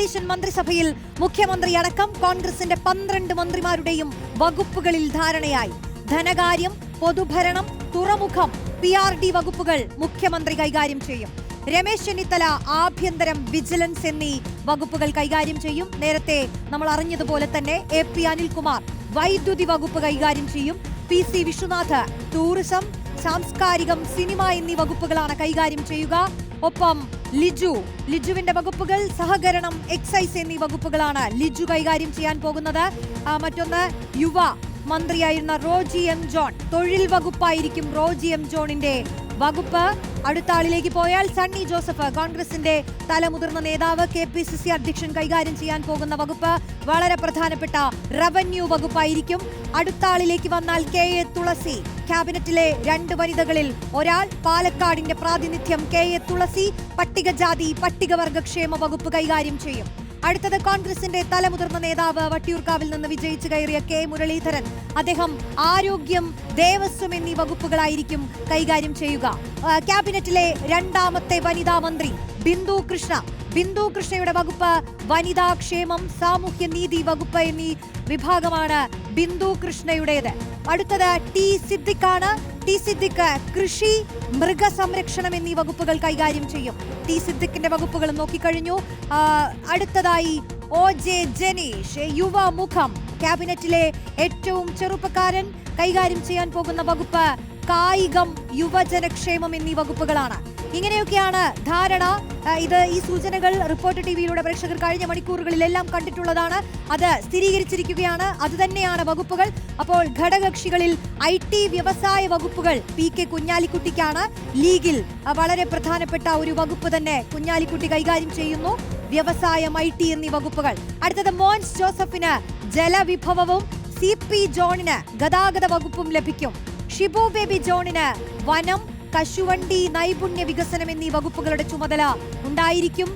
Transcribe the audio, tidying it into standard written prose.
സതീശൻ മന്ത്രിസഭയിൽ മുഖ്യമന്ത്രി അടക്കം കോൺഗ്രസിന്റെ 12 മന്ത്രിമാരുടെയും വകുപ്പുകളിൽ ധാരണയായി. ധനകാര്യം, പൊതുഭരണം, തുറമുഖം, PRD വകുപ്പുകൾ മുഖ്യമന്ത്രി കൈകാര്യം ചെയ്യും. രമേശ് ചെന്നിത്തല ആഭ്യന്തരം, വിജിലൻസ് എന്നീ വകുപ്പുകൾ കൈകാര്യം ചെയ്യും. നേരത്തെ നമ്മൾ അറിഞ്ഞതുപോലെ തന്നെ AP അനിൽകുമാർ വൈദ്യുതി വകുപ്പ് കൈകാര്യം ചെയ്യും. PC വിശ്വനാഥ് ടൂറിസം, സാംസ്കാരികം, സിനിമ എന്നീ വകുപ്പുകളാണ് കൈകാര്യം ചെയ്യുക. ഒപ്പം ലിജുവിന്റെ വകുപ്പുകൾ സഹകരണം, എക്സൈസ് എന്നീ വകുപ്പുകളാണ് ലിജു കൈകാര്യം ചെയ്യാൻ പോകുന്നത്. മറ്റൊന്ന് യുവ മന്ത്രിയായിരുന്ന റോജി M ജോൺ, തൊഴിൽ വകുപ്പായിരിക്കും റോജി M ജോണിന്റെ വകുപ്പ്. അടുത്ത ആളിലേക്ക് പോയാൽ സണ്ണി ജോസഫ്, കോൺഗ്രസിന്റെ തലമുതിർന്ന നേതാവ്, KPCC അധ്യക്ഷൻ കൈകാര്യം ചെയ്യാൻ പോകുന്ന വകുപ്പ് വളരെ പ്രധാനപ്പെട്ട റവന്യൂ വകുപ്പായിരിക്കും. അടുത്ത ആളിലേക്ക് വന്നാൽ KA തുളസി, ക്യാബിനറ്റിലെ 2 വനിതകളിൽ ഒരാൾ, പാലക്കാടിന്റെ പ്രാതിനിധ്യം KA തുളസി പട്ടികജാതി പട്ടികവർഗ ക്ഷേമ വകുപ്പ് കൈകാര്യം ചെയ്യും. അടുത്തത് കോൺഗ്രസിന്റെ തലമുതിർന്ന നേതാവ്, വട്ടിയൂർക്കാവിൽ നിന്ന് വിജയിച്ചു കയറിയ K മുരളീധരൻ, അദ്ദേഹം ആരോഗ്യം, ദേവസ്വം എന്നീ വകുപ്പുകളായിരിക്കും കൈകാര്യം ചെയ്യുക. ക്യാബിനറ്റിലെ 2ാമത്തെ വനിതാ മന്ത്രി ബിന്ദു കൃഷ്ണയുടെ വകുപ്പ് വനിതാ ക്ഷേമം, സാമൂഹ്യനീതി വകുപ്പ് എന്നീ വിഭാഗമാണ് ബിന്ദു കൃഷ്ണയുടേത്. അടുത്തത് T സിദ്ദിഖാണ്. T സിദ്ദിഖ് കൃഷി, മൃഗസംരക്ഷണം എന്നീ വകുപ്പുകൾ കൈകാര്യം ചെയ്യും. T സിദ്ദിഖിന്റെ വകുപ്പുകൾ നോക്കിക്കഴിഞ്ഞു. അടുത്തതായി OJ ജനീഷ്, യുവമുഖം, ക്യാബിനറ്റിലെ ഏറ്റവും ചെറുപ്പക്കാരൻ, കൈകാര്യം ചെയ്യാൻ പോകുന്ന വകുപ്പ് കായികം, യുവജനക്ഷേമം എന്നീ വകുപ്പുകളാണ്. ഇങ്ങനെയൊക്കെയാണ് ധാരണ. ഈ സൂചനകൾ റിപ്പോർട്ടർ TVയിലൂടെ പ്രേക്ഷകർ കഴിഞ്ഞ മണിക്കൂറുകളിലെല്ലാം കണ്ടിട്ടുള്ളതാണ്. അത് സ്ഥിരീകരിച്ചിരിക്കുകയാണ്. അതുതന്നെയാണ് വകുപ്പുകൾ. അപ്പോൾ ഘടകകക്ഷികളിൽ IT വ്യവസായ വകുപ്പുകൾ PK കുഞ്ഞാലിക്കുട്ടിക്കാണ്. ലീഗിൽ വളരെ പ്രധാനപ്പെട്ട ഒരു വകുപ്പ് തന്നെ കുഞ്ഞാലിക്കുട്ടി കൈകാര്യം ചെയ്യുന്നു, വ്യവസായം, IT എന്നീ വകുപ്പുകൾ. അടുത്തത് മോൻസ് ജോസഫിന് ജലവിഭവവും, CP ജോണിന് ഗതാഗത വകുപ്പും ലഭിക്കും. ഷിബു ബേബി ജോണിന് വനം, കശുവണ്ടി, നൈപുണ്യ വികസനം എന്നീ വകുപ്പുകളുടെ ചുമതല ഉണ്ടായിരിക്കും.